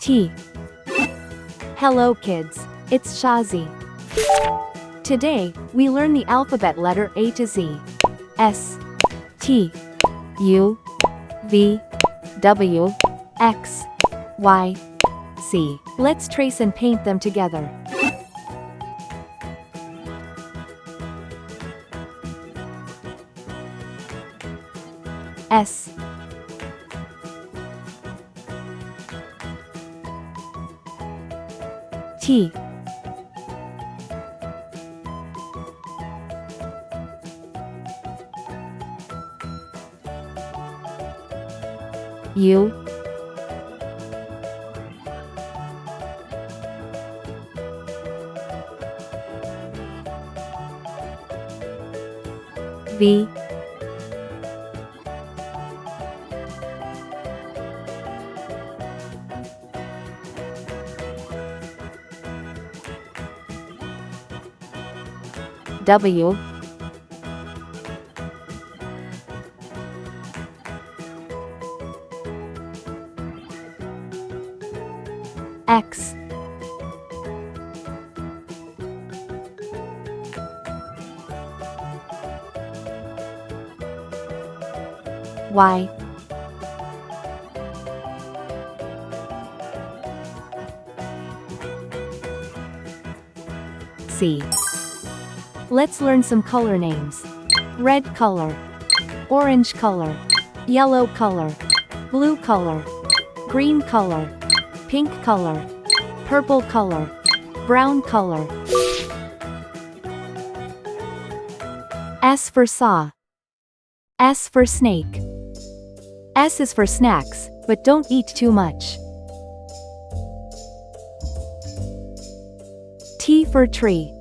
T. Hello kids, it's Shazi. Today, we learn the alphabet letter A to Z. S, T, U, V, W, X, Y, Z. Let's trace and paint them together. S, T, U, V, W, X, Y, Z. Let's learn some color names. Red color, orange color, yellow color, blue color, green color, pink color, purple color, brown color. S for saw. S for snake. S is for snacks, but don't eat too much. T for tree.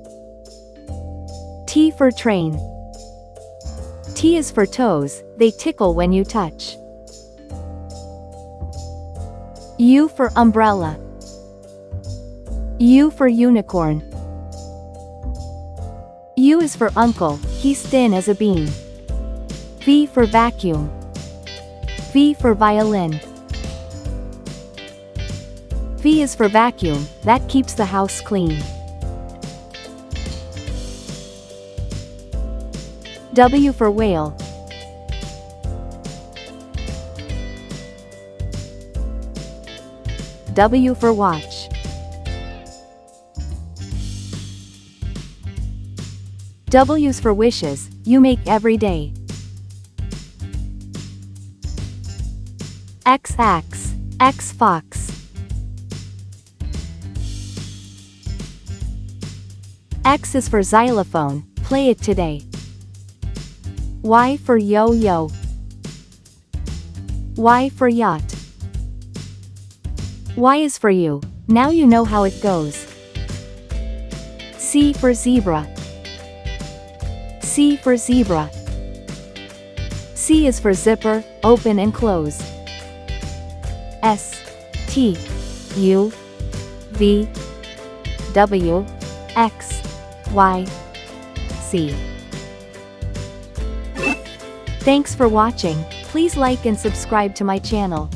T for train. T is for toes, they tickle when you touch. U for umbrella. U for unicorn. U is for uncle, he's thin as a bean. V for vacuum. V for violin. V is for vacuum, that keeps the house clean. W for whale. W for watch. W's for wishes, you make every day. X axe, X fox. X is for xylophone, play it today. Y for yo-yo. Y for yacht. Y is for you, now you know how it goes. C for zebra. C for zebra. C is for zipper, open and close. S, T, U, V, W, X, Y, Z. Thanks for watching, please like and subscribe to my channel.